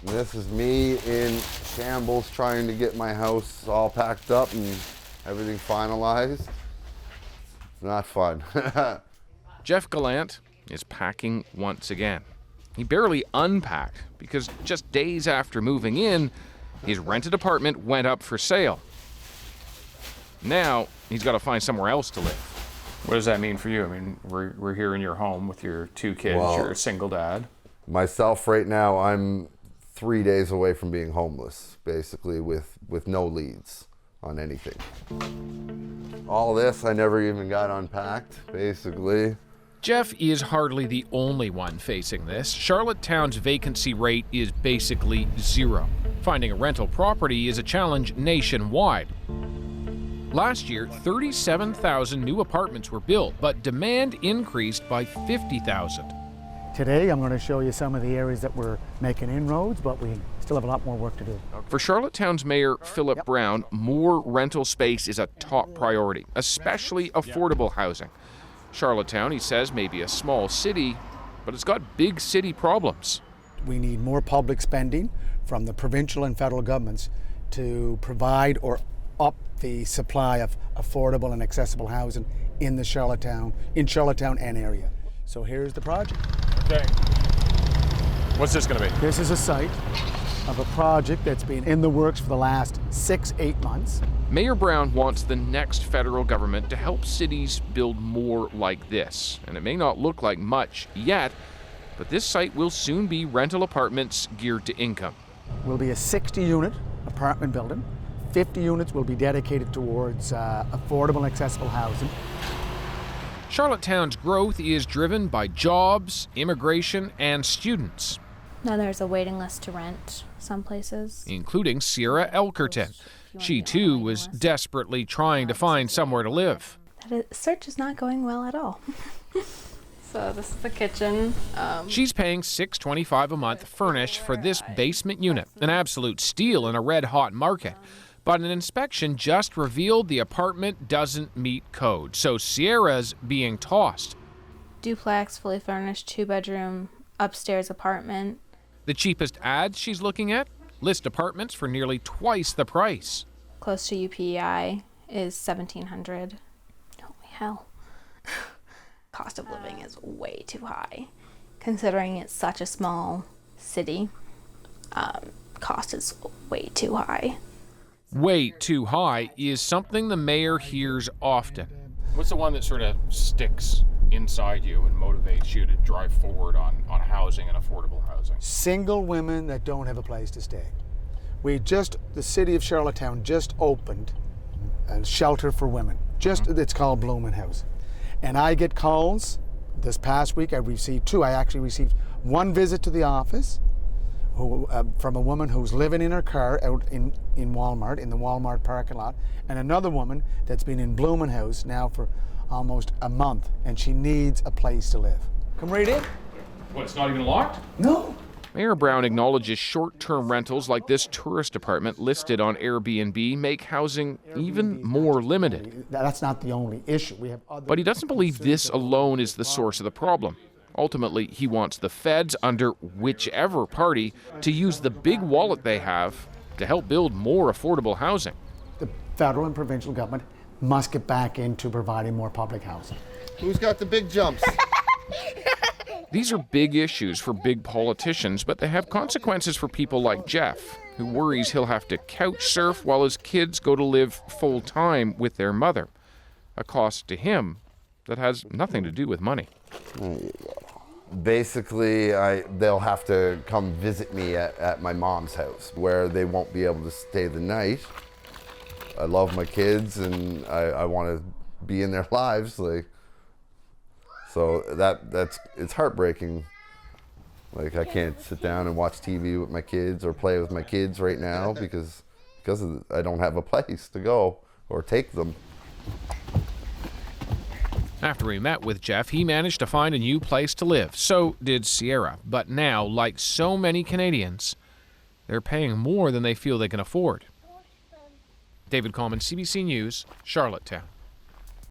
This is me in shambles trying to get my house all packed up and everything finalized. It's not fun. Jeff Gallant is packing once again. He barely unpacked because just days after moving in, his rented apartment went up for sale. Now he's got to find somewhere else to live. What does that mean for you? I mean, we're here in your home with your 2 kids. Well, you're a single dad. Myself right now, I'm 3 days away from being homeless, basically with no leads on anything. All this, I never even got unpacked, basically. Jeff is hardly the only one facing this. Charlottetown's vacancy rate is basically zero. Finding a rental property is a challenge nationwide. Last year, 37,000 new apartments were built, but demand increased by 50,000. Today, I'm going to show you some of the areas that we're making inroads, but we still have a lot more work to do. For Charlottetown's Mayor Philip Brown, more rental space is a top priority, especially affordable housing. Charlottetown, he says, may be a small city, but it's got big city problems. We need more public spending from the provincial and federal governments to provide or up the supply of affordable and accessible housing in Charlottetown and area. So here's the project. Okay. What's this going to be? This is a site of a project that's been in the works for the last 6-8 months. Mayor Brown wants the next federal government to help cities build more like this. And it may not look like much yet, but this site will soon be rental apartments geared to income. Will be a 60-unit apartment building. 50 units will be dedicated towards affordable and accessible housing. Charlottetown's growth is driven by jobs, immigration, and students. Now there's a waiting list to rent some places, including Sierra Elkerton. She too was desperately trying to find somewhere to live. That search is not going well at all. So this is the kitchen. She's paying $625 a month furnished for this basement unit, an absolute steal in a red-hot market. But an inspection just revealed the apartment doesn't meet code, so Sierra's being tossed. Duplex, fully furnished, 2-bedroom, upstairs apartment. The cheapest ads she's looking at list apartments for nearly twice the price. Close to UPI is $1,700. Holy hell. Cost of living is way too high. Considering it's such a small city, cost is way too high. Way too high is something the mayor hears often. What's the one that sort of sticks inside you and motivates you to drive forward on housing and affordable housing? Single women that don't have a place to stay. The city of Charlottetown just opened a shelter for women. It's called Blooming House. And I get calls. This past week I received 2. I actually received one visit to the office from a woman who's living in her car out in Walmart, in the Walmart parking lot, and another woman that's been in Blooming House now for almost a month, and she needs a place to live. Come right in. What, it's not even locked? No. Mayor Brown acknowledges short-term rentals like this tourist apartment listed on Airbnb make housing even more limited. That's not the only issue. We have other. But he doesn't believe this alone is the source of the problem. Ultimately, he wants the feds, under whichever party, to use the big wallet they have to help build more affordable housing. The federal and provincial government must get back into providing more public housing. Who's got the big jumps? These are big issues for big politicians, but they have consequences for people like Jeff, who worries he'll have to couch surf while his kids go to live full-time with their mother. A cost to him that has nothing to do with money. Basically, they'll have to come visit me at my mom's house, where they won't be able to stay the night. I love my kids, and I want to be in their lives, so it's heartbreaking. I can't sit down and watch TV with my kids or play with my kids right now because I don't have a place to go or take them. After he met with Jeff, he managed to find a new place to live. So did Sierra. But now, like so many Canadians, they're paying more than they feel they can afford. David Coleman, CBC News, Charlottetown.